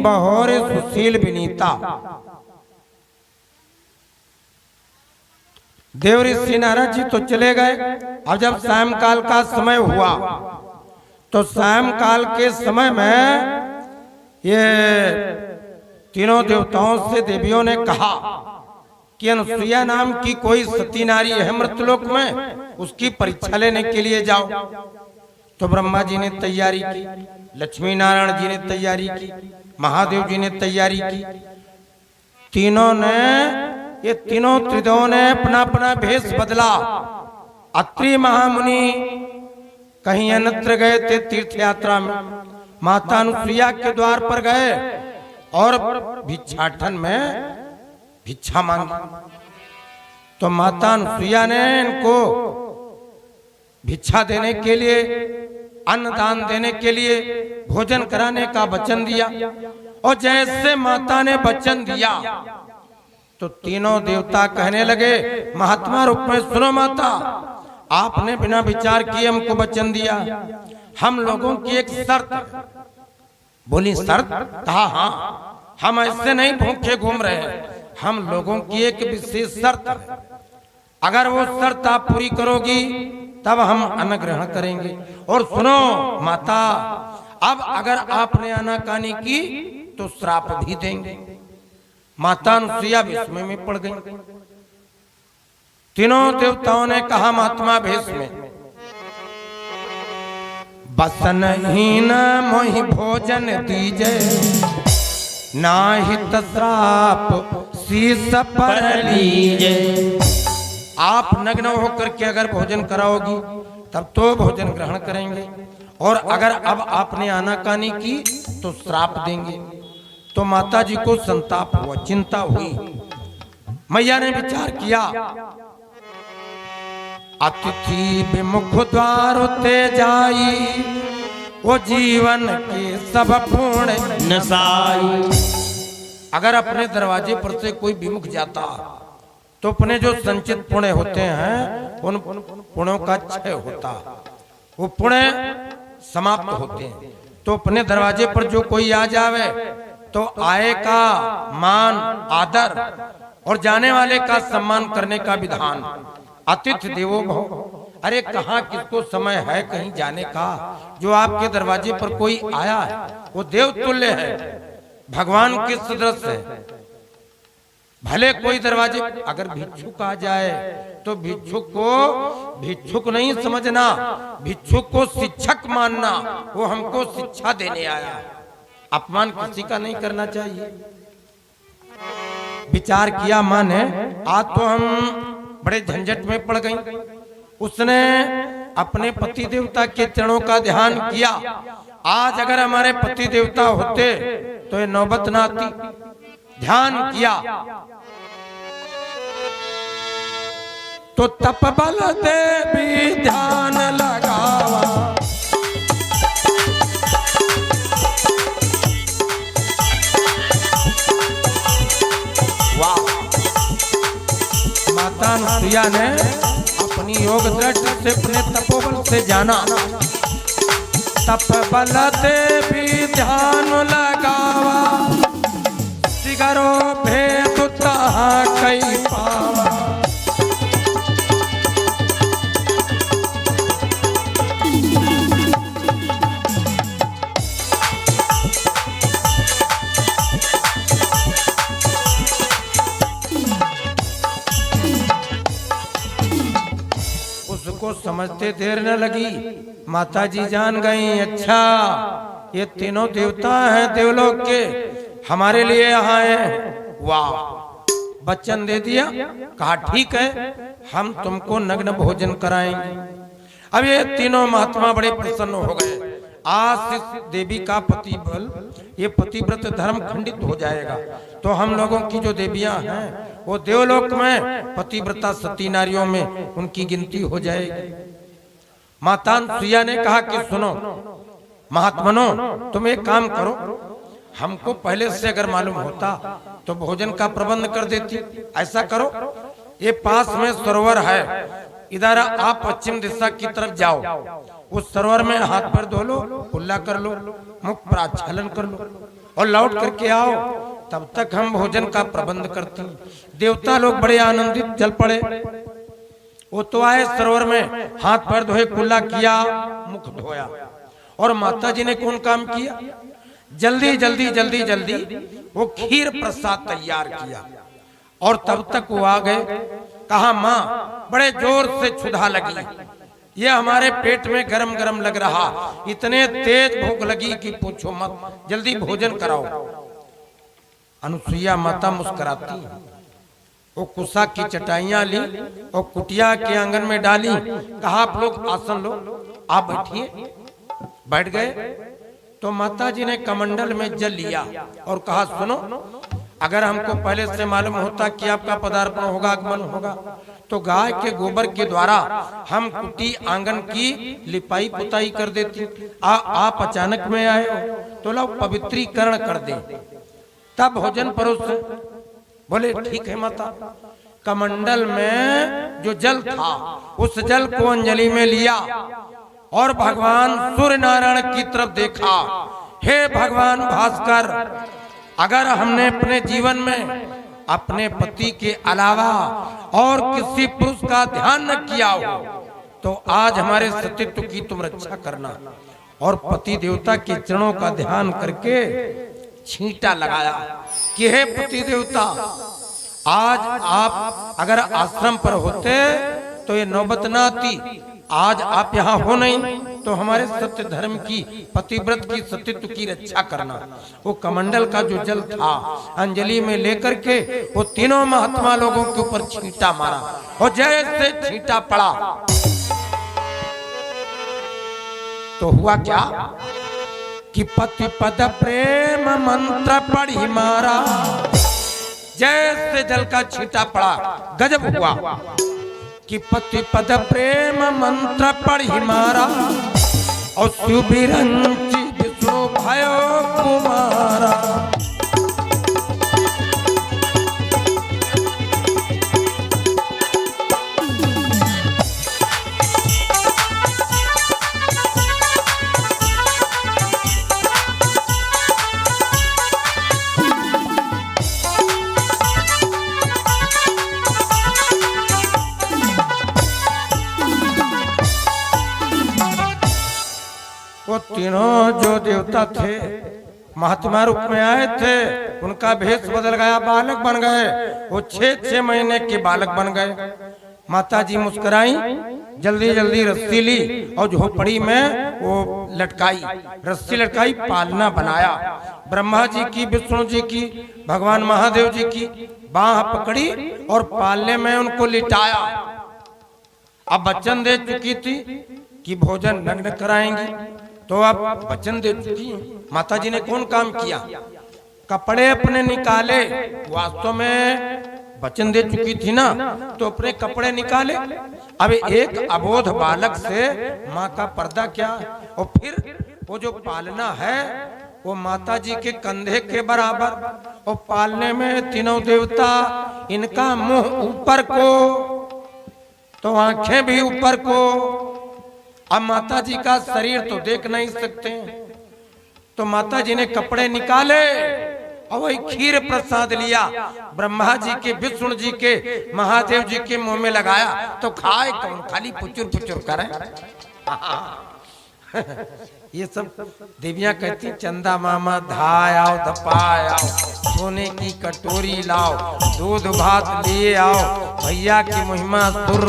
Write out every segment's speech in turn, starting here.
बहोर सुशील विनीता। देव ऋषि नारद जी तो चले गए। अब जब सायंकाल का समय हुआ तो सायंकाल के समय में ये तीनों देवताओं से देवियों ने कहा कि अनुसुईया नाम की कोई सती नारी है मृतलोक में, उसकी परीक्षा लेने के लिए जाओ। तो ब्रह्मा जी ने तैयारी की, लक्ष्मी नारायण जी ने तैयारी की, महादेव जी ने तैयारी की। तीनों ने, ये तीनों त्रिदेवों ने अपना अपना भेष बदला। अत्रि महामुनि कहीं अन्यत्र गए थे तीर्थ यात्रा में, माता अनुसुईया के द्वार पर गए और भिक्षाटन में भिक्षा मांगी। तो माता अनुसुईया ने इनको भिक्षा देने के लिए, अन्न दान देने के लिए, भोजन कराने का वचन दिया। और जैसे माता ने वचन दिया तो तीनों देवता कहने लगे महात्मा रूप में, सुनो माता, आपने बिना विचार किए हमको वचन दिया, हम लोगों की एक शर्त। बोली शर्त? कहा हाँ, हम ऐसे नहीं भूखे घूम रहे हैं, हम लोगों की एक विशेष शर्त है। अगर वो शर्त आप पूरी करोगी तब हम अन्न ग्रहण करेंगे। और सुनो माता, अब अगर आपने आनाकानी की तो श्राप भी देंगे। माता अनुसुईया विस्मय में पड़ गई। तीनों देवताओं ने कहा महात्मा भेष में, बसन ही न मोहि भोजन दीजे, नाहित श्राप शीस पर लीजे। आप नग्न होकर के अगर भोजन कराओगी तब तो भोजन ग्रहण करेंगे, और अगर अब आपने आनाकानी की तो श्राप देंगे। तो माता जी को संताप हुआ, चिंता हुई। मैया ने विचार किया, अतिथि विमुख द्वार ते जाई, वो जीवन के सब पुण्य नसाई। अगर अपने दरवाजे पर से कोई विमुख जाता तो अपने जो संचित पुण्य होते हैं उन पुण्यों का क्षय होता, वो पुण्य समाप्त होते हैं। तो अपने दरवाजे पर जो कोई आ जावे तो आए का मान आदर और जाने वाले का सम्मान करने का विधान। अतिथि देवो भव। अरे कहाँ किसको समय है कहीं जाने का। जो आपके दरवाजे पर कोई आया है वो देव तुल्य है, भगवान के सदृश है। भले कोई दरवाजे, अगर भिक्षुक आ जाए तो भिक्षुक को भिक्षुक नहीं समझना, भिक्षुक को शिक्षक मानना। वो हमको शिक्षा देने आया, अपमान किसी का नहीं करना चाहिए। विचार किया मां ने, आज तो हम बड़े झंझट में पड़ गई। उसने अपने पति देवता के चरणों का ध्यान किया। आज अगर हमारे पति देवता होते तो ये नौबत ना आती। ध्यान किया तो तपबल देवी ध्यान लगावा, वाह। माता अनुसुईया ने अपनी योग दृष्टि से अपने तपोबल से जाना, तपबल देवी ध्यान लगावा, सिगरो भेद तहाँ कई पावा। उसको समझते देर न लगी, माता जी जान गई, अच्छा ये तीनों देवता हैं देवलोक के, हमारे लिए यहाँ है। वाह, वचन दे दिया। कहा ठीक है, हम तुमको नग्न भोजन कराएंगे। अब ये तीनों महात्मा बड़े प्रसन्न हो गए। आज इस देवी का पतिबल, ये पतिव्रत धर्म खंडित हो जाएगा। तो हम लोगों की जो देवियां हैं वो देवलोक में पतिव्रता सती नारियों में उनकी गिनती हो जाएगी। माता अनुसुईया ने कहा कि सुनो महात्मनो, तुम एक काम करो, हमको पहले से अगर मालूम होता तो भोजन का प्रबंध कर देती। ऐसा करो, ये पास में सरोवर है, इधर आप पश्चिम दिशा की तरफ जाओ, उस सरोवर में हाथ पैर धो लो, कुल्ला कर लो, मुख पर आच्छादन कर लो, और लौट करके आओ, तब तक हम भोजन का प्रबंध करते हैं। देवता लोग बड़े आनंदित चल पड़े। वो तो आए सरोवर में, हाथ पैर धोए, कुल्ला किया, मुख धोया। और माता जी ने कौन काम किया? जल्दी जल्दी जल्दी जल्दी वो खीर प्रसाद तैयार किया। और तब तक वो आ गए। कहा माँ बड़े जोर से क्षुधा लगी, ये हमारे पेट में गरम गरम लग रहा, इतने तेज भूख लगी कि पूछो मत, जल्दी भोजन कराओ। अनुसुईया माता मुस्कुराती, वो कुसा की चटाइयां ली और कुटिया के आंगन में डाली। कहा आप लोग आसन लो, आप बैठिए। बैठ गए तो माता जी ने कमंडल में जल लिया और कहा सुनो, अगर हमको पहले से मालूम होता कि आपका पदार्पण होगा, आगमन होगा, तो गाय के गोबर के द्वारा हम कुटी आंगन की लिपाई पुताई कर देती। आप अचानक में आए हो तो लो पवित्रीकरण कर दे, तब भोजन परोस। बोले ठीक है माता। कमंडल में जो जल था उस जल को अंजलि में लिया और भगवान सूर्य नारायण की तरफ देखा। हे भगवान भास्कर, अगर हमने अपने जीवन में अपने पति के अलावा और किसी पुरुष का ध्यान न किया हो तो आज हमारे सतीत्व की तुम रक्षा करना। और पति देवता के चरणों का ध्यान करके छींटा लगाया कि हे पति देवता, आज आप अगर आश्रम पर होते तो ये नौबत ना आती। आज आप यहाँ हो नहीं तो हमारे सत्य धर्म की, पतिव्रत की, सतीत्व की रक्षा करना। वो कमंडल का जो जल था अंजलि में लेकर के वो तीनों महात्मा लोगों के ऊपर छींटा मारा और जैसे छींटा पड़ा तो हुआ क्या कि पति पद प्रेम मंत्र पढ़ी मारा। जैसे जल का छींटा पड़ा गजब हुआ कि पति पद प्रेम मंत्र पढ़ी मारा और सुबिरंची विष्णु भयो कुमारा। वो तीनों जो देवता थे महात्मा रूप में आए थे, उनका भेष बदल गया, बालक बन गए। वो 6 महीने के बालक बन गए। माता जी मुस्कुराई, जल्दी जल्दी रस्सी ली और झोपड़ी में वो लटकाई, रस्सी लटकाई, पालना बनाया। ब्रह्मा जी की, विष्णु जी की, भगवान महादेव जी की बाह पकड़ी और पालने में उनको लिटाया। अब वचन दे चुकी थी कि भोजन नग्न कराएंगी, तो अब वचन दे चुकी। माता जी ने कौन काम किया? कपड़े अपने निकाले। वास्तव में वचन दे चुकी थी ना, तो अपने कपड़े निकाले। अब एक अबोध बालक से माँ का पर्दा क्या? और फिर वो जो पालना है वो माता जी के कंधे के बराबर। और पालने में तीनों देवता, इनका मुंह ऊपर को तो आंखें भी ऊपर को। अब माता जी का शरीर तो देख नहीं सकते, तो माता जी ने कपड़े निकाले और वही खीर प्रसाद लिया, ब्रह्मा जी के, विष्णु जी के, महादेव जी के मुंह में लगाया। तो खाए कौन? खाली पुचुर पुचुर करे। ये सब देवियां कहती चंदा मामा धाय आओ, धपाय आओ, सोने की कटोरी लाओ, दूध भात लिए आओ, भैया की महिमा सुर।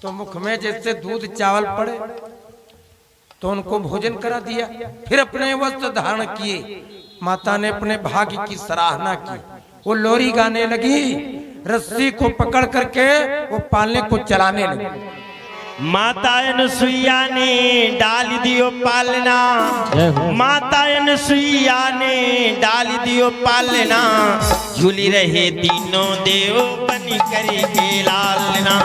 तो मुख में जैसे दूध चावल पड़े तो उनको भोजन करा दिया। फिर अपने वस्त्र धारण किए। माता ने अपने भाग्य की सराहना की। वो लोरी गाने लगी, रस्सी को पकड़ करके वो पालने को चलाने लगी। माता अनुसुईया ने डाल दियो पालना, माता अनुसुईया ने डाल दियो पालना, झूली रहे तीनों देव बनी करे के लालना,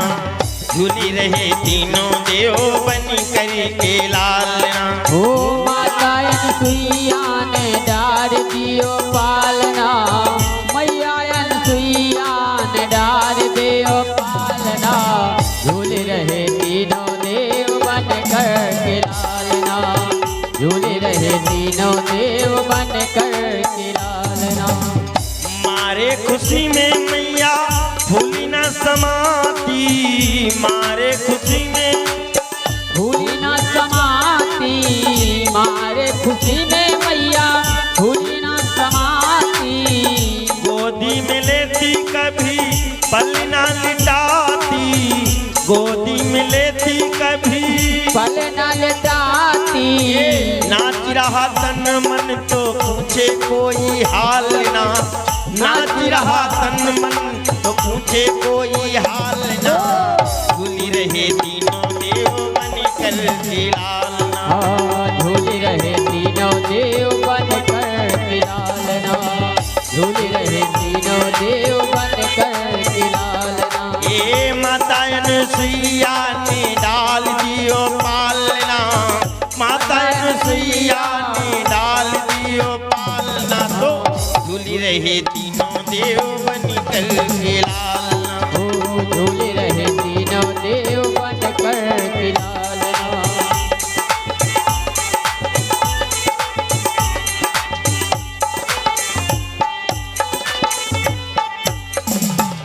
झूली रहे तीनों देव बनी करे के लालना। ओ माता अनुसुईया ने डाल दियो पालना, मैया अनुसुईया ने डाल दियो पालना, झूल रहे तीनों देव बन कर के लालना, झूल रहे तीनों देव बन कर के लालना। मारे खुशी में मैया भूली न समाती, मारे खुशी में भूली न समाती, मारे खुशी में मैया भूली न समाती। गोदी में लेती कभी पल न लिटाती, गोदी में लेती कभी पल न लटाती। नाच रहा तन मन तो पूछे कोई हाल ना, नाच रहा तन मन तो पूछे कोई हाल ना। झूली रहे तीनों देव बन कर के लालना, झूली रहे तीनों देव बन कर के लालना। झूली रहे तीनों देव बन कर के लालना। ये माता अनसुईया ने डाल दियो पालना, माता अनसुईया ने डाल दियो पालना। तो झूली रहे तीनों देव बन कर के लालना, झूली रहे तीनों देव बन कर के लालना।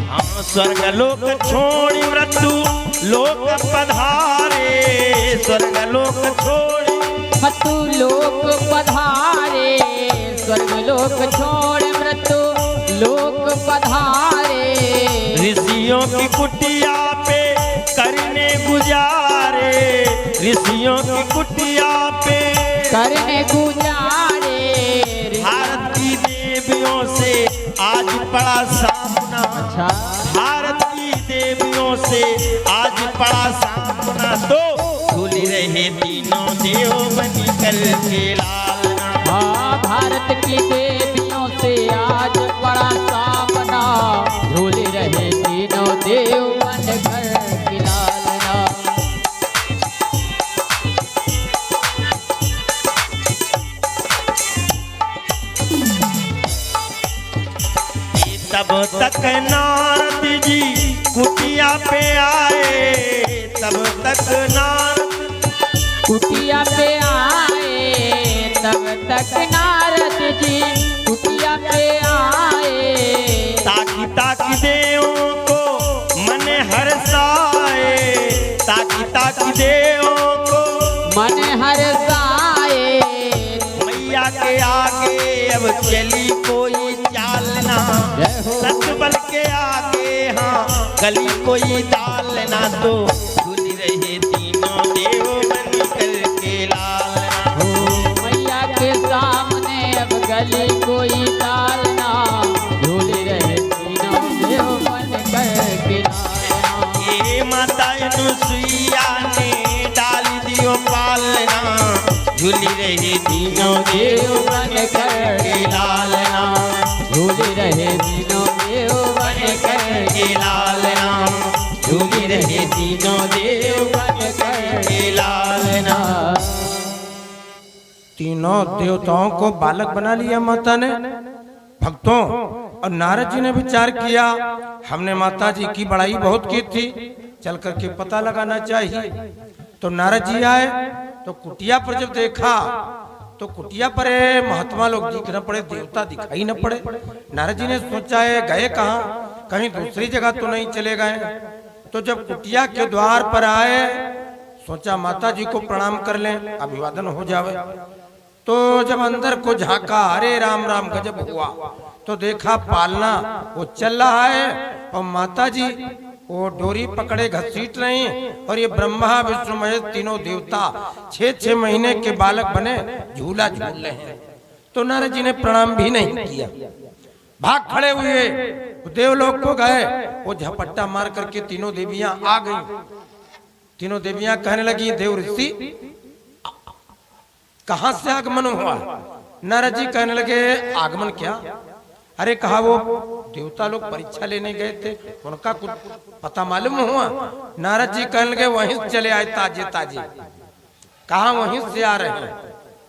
हाँ स्वर्ग लोक छोड़ी मृत्यु लोक पधारे, स्वर्ग लोक छोड़ी मृत्यु लोक पधारे। स्वर्ग लोक छोड़ मृत्यु लोक पधारे। ऋषियों की कुटिया पे करने गुजारे, ऋषियों की कुटिया पे करने गुजारे। भारत की देवियों से आज पड़ा सामना, अच्छा भारत की देवियों से आज पड़ा सामना। तो झूली रहे तीनों देव बन कर के लालना, हाँ भारत की देवियों से आज बड़ा सामना। झूले रहे तीनों देव बन कर के लालना। तब तक नारद जी कुटिया पे आए, तब तक नारद कुटिया पे आए। तब तक नारद जी कुटिया पे आए। ताकि ताकि देवों को मन हर्षाए, ताकि ताकि देवों को मन हर्षाए। मैया के आगे अब चली कोई चालना, जय हो। सतबल के आगे हाँ गली कोई दालना। तो झूली रहे तीनों देव बन कर के लालना, हो मैया के सामने अब गली कोई डालना। झूले रहे तीनों देव बन कर के लालना। ये माता अनुसुईया ने डाल दियो पालना, झूली रहे तीनों देव बन कर के लालना, झूले रहे तीनों देव बन कर के लालना, झूली रहे तीनों देव बन कर के लालना। तीनों देवताओं को बालक बना लिया माता ने भक्तों। और नारद जी ने विचार किया हमने माता जी की बड़ाई बहुत की थी, चल करके पता लगाना चाहिए। तो नारद जी आए तो कुटिया पर जब देखा तो कुटिया पर महात्मा लोग दिख न पड़े, देवता दिखाई न पड़े। नारद जी ने सोचा है गए कहाँ, कहीं दूसरी जगह तो नहीं चले गए। तो जब कुटिया के द्वार पर आए सोचा माता जी को प्रणाम कर लें, अभिवादन हो जावे। तो जब अंदर को झांका, अरे राम राम गजब हुआ। तो देखा पालना वो चल रहा है और माता जी वो डोरी पकड़े घसीट रही, और ये ब्रह्मा विष्णु महेश तीनों देवता 6-6 महीने के बालक बने झूला झूल रहे हैं। तो नारद जी ने प्रणाम भी नहीं किया, भाग खड़े हुए देवलोक को गए। वो झपट्टा मार करके तीनों देवियां आ गई। तीनों देवियां कहने लगी देव ऋषि कहां से आगमन हुआ। नारद जी कहने लगे आगमन क्या, अरे कहा वो देवता लोग परीक्षा लेने गए थे, उनका कुछ पता मालूम हुआ। नारद जी कहने लगे वहीं से चले आए ताजे ताजे। कहा वहीं से आ रहे हैं।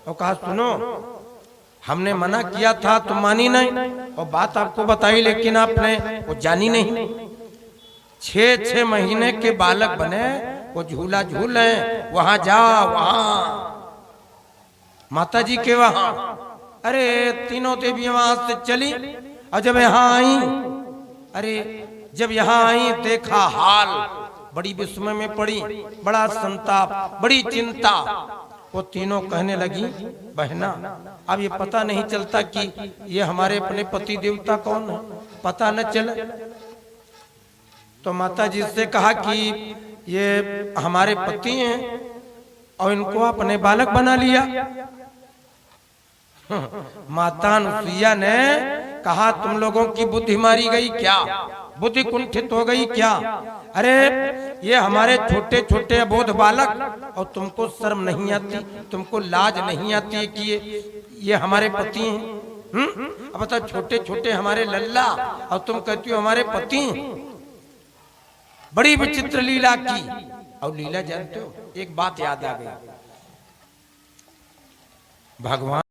और कहा सुनो हमने मना किया था तुम मानी नहीं, और बात आपको बताई लेकिन आपने वो जानी नहीं। 6-6 महीने के बालक बने वो झूला झूल रहे, वहां जा वहां माता जी के वहां। अरे तीनों देवियां वहां से चली और जब यहाँ आई, अरे जब यहाँ आई देखा हाल, बड़ी विस्मय में पड़ी, बड़ा संताप, बड़ी चिंता। वो तीनों कहने लगी, बहना अब ये पता नहीं चलता कि ये हमारे अपने पति देवता कौन है, पता न चले। तो माता जी से कहा कि ये हमारे पति हैं और इनको अपने बालक बना लिया। माता अनुसुईया ने कहा, तुम लोगों की बुद्धि मारी गई क्या, बुद्धि कुंठित हो गई क्या? अरे ये हमारे छोटे छोटे अबोध बालक और तुमको शर्म नहीं आती, तुमको लाज नहीं आती है कि ये हमारे पति हैं? अब बता, छोटे छोटे हमारे लल्ला और तुम कहती हो हमारे पति हैं। बड़ी विचित्र लीला की। और लीला जानते हो, एक बात याद आ गई, भगवान